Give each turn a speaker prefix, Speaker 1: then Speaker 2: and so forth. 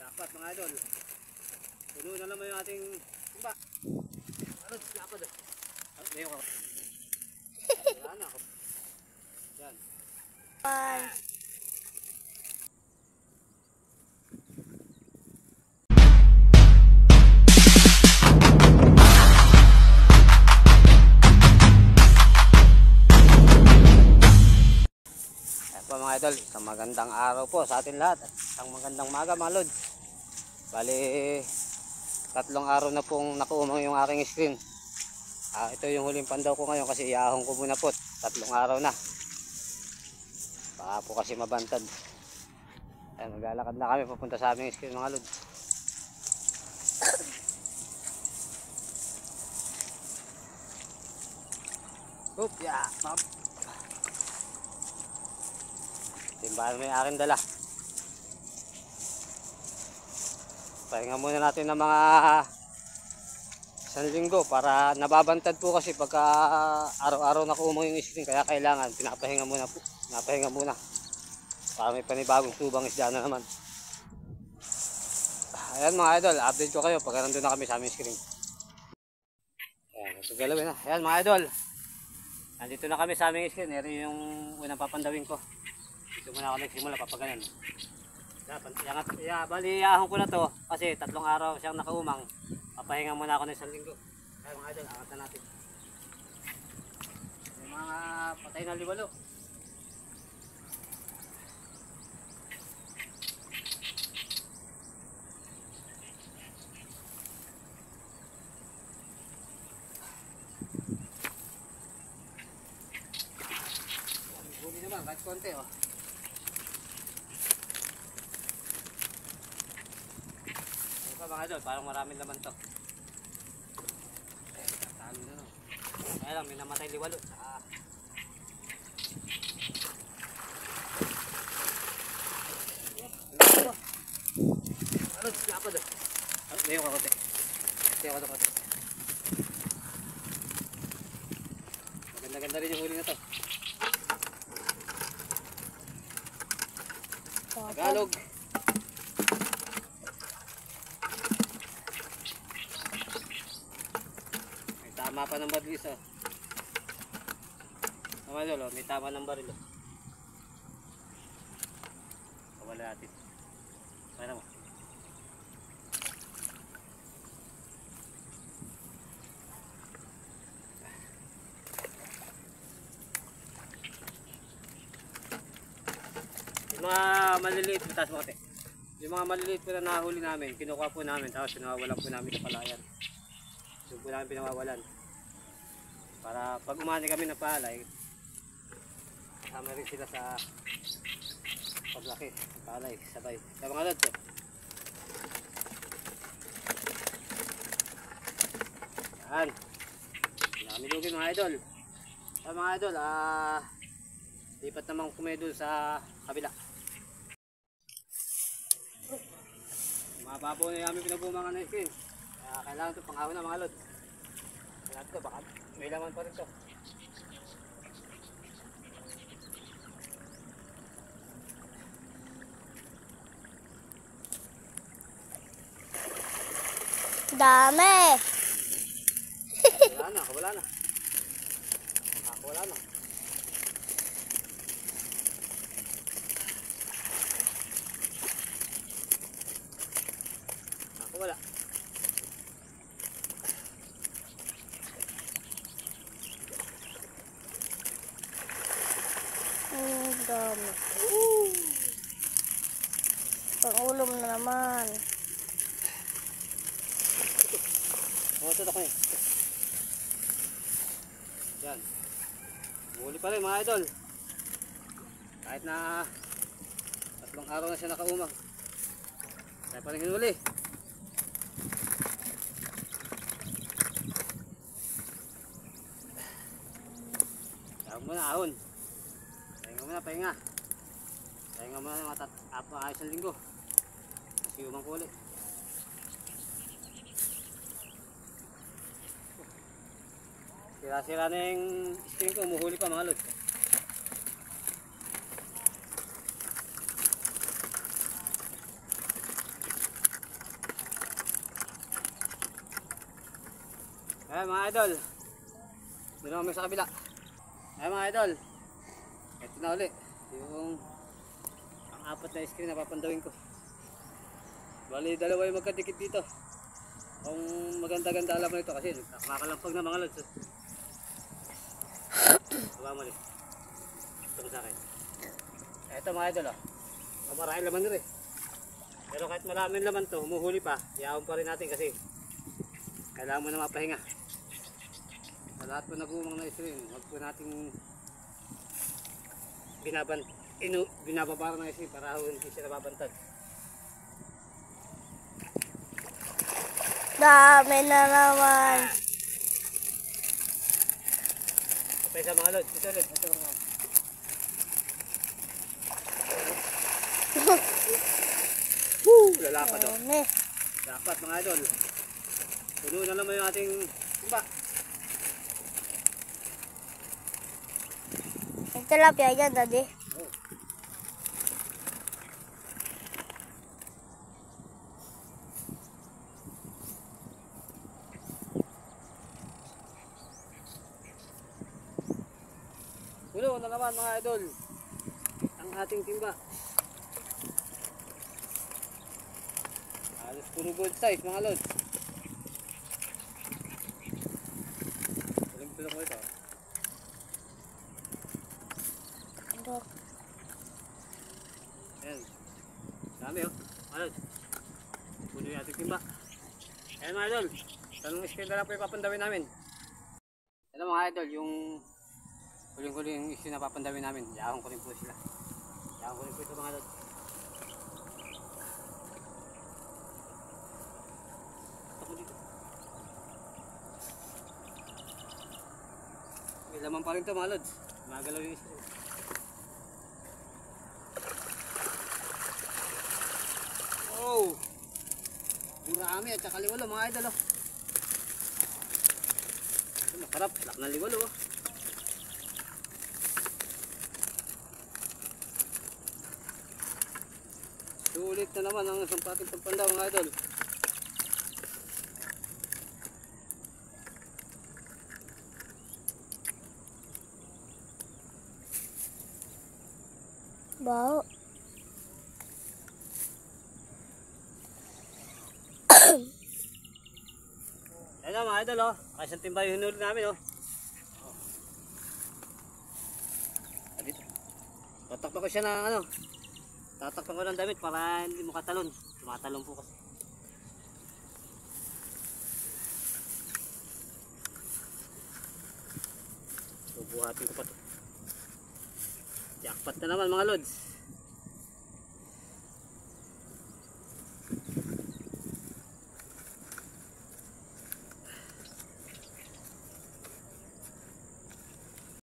Speaker 1: Dapat mga idol. Puno na naman yung ating timba. Ano, dapat eh. Ngayon ako. Wala na ako. Yan. Ayan po mga idol, isang magandang araw po sa atin lahat. Isang magandang maga mga lods. Bali, 3 araw na pong nakuumang yung aking screen. Ito yung huling pandaw ko ngayon kasi iahong ko muna po. 3 araw na. Baka po kasi mabantad. Ayan, maglalakad na kami papunta sa aming screen mga lods. Oop, yeah, map. Timbahan mo yung aking dala. Pahinga muna natin ng mga 1 linggo para nababantad po kasi pagka araw-araw na kuumang yung screen, kaya kailangan pinapahinga muna po. Pinapahinga muna para may panibagong tubang isda na naman. Ayan mga idol, update ko kayo pagka nandun na kami sa aming screen. Ayan, ito galawin na. Ayan mga idol, nandito na kami sa aming screen. Eri yung unang papandawin ko. Dito muna ako nagsimula papaganan. Bali ahon ko na to kasi 3 araw siyang nakaumang. Papahinga muna ako ng 1 linggo. Kaya mga idol, angat na natin. Yung mga patay na liwalo. Huli naman kahit konti oh. Mga idol, parang maraming laman to. Talo na no. Kaya lang, may namatay liwalo. Ano, lapad oh. Ngayon ka kote. Ngayon ka kote. Maganda-ganda rin yung huli na to. Tagalog. Tama pa ng badlis oh. Mga idol oh, may tama ng baril oh. Kawala natin. Kaya mo. Yung mga maliliit, taas mo kate. Yung mga maliliit po na nahuli namin, kinukuha po namin, tapos pinawawalan po namin sa palayan. Doon po namin pinawawalan. Para pag umani kami ng palay, kasama rin sila sa paglaki ng palay, sabay. Kaya mga lods, yan. Nakamilugin mga idol. Kaya mga idol, lipat naman kami doon sa kabila. Mababaw na namin pinagumangan na skin. Kaya kailangan ito pang-ahon na mga lods. Kailangan ito, baka may laman pa rin ito.
Speaker 2: Dami!
Speaker 1: Wala na, wala na. Wala na. Wala.
Speaker 2: Dami. Pang-ulom na naman.
Speaker 1: Tutok ko eh. Yan. Huli pa rin mga idol. Kahit na 3 araw na siya nakaumang. Kaya pa rin hinuli. Tawag muna ahon. Pahinga muna, pahinga. Pahinga muna ng mga 1 linggo. Kasi umang ko ulit. Sira-sira na yung screen ko, umuhuli pa mga lods. Ayan mga idol. Doon kami sa kabila. Ayan mga idol. Ito na uli. Yung pang-apat na screen na papandawin ko. Bali, dalawa yung magkadikit dito. Kung maganda-ganda alam mo ito kasi nakakalampag na mga lods. Baba mo ulit. Ito sa akin. Ito mga idol oh. Maraming laman rin. Pero kahit maraming laman to, humuhuli pa. Iyaon pa rin natin kasi kailangan mo na mapahinga. Sa lahat po nag-uumang na stream, huwag po nating binababara ng stream para hindi siya nababantad.
Speaker 2: Dami na naman.
Speaker 1: Kapay sa mga lods. Ito ulit. Ito mga. Lalapad o.
Speaker 2: Dami.
Speaker 1: Dapat mga idol. Puno na naman yung ating timba.
Speaker 2: May tilapia dyan, daddy.
Speaker 1: Oh. Puno na naman mga idol. Ang ating timba. Halos puro gold size mga lods. Tulang ko ito. Ayan. Dami oh. Mga lods. Puno yung ating timba. Ayan mga idol. Tanong screen na lang po yung papandawin namin. Ayan mga idol. Yung huling-huli yung issue na papandawin namin. Yahong ko rin po sila. Yahong ko rin po ito mga lods. May laman pa rin ito mga lods. Magalaw yung isa. Oh! Durami at saka liwalo mga idol oh. Makarap, lak na liwalo oh. Sulit na naman ang sampating pagpandaw mga idol.
Speaker 2: Baho.
Speaker 1: Ayan mga idol oh. Kasi ang timba yung hinuli namin oh. Dito. Tatakpan ko siya ng ano. Tatakpan ko ng damit para hindi mo katalon. Tumatalon po kasi. Bubuhatin ko pa to. Jackpot na naman mga lods.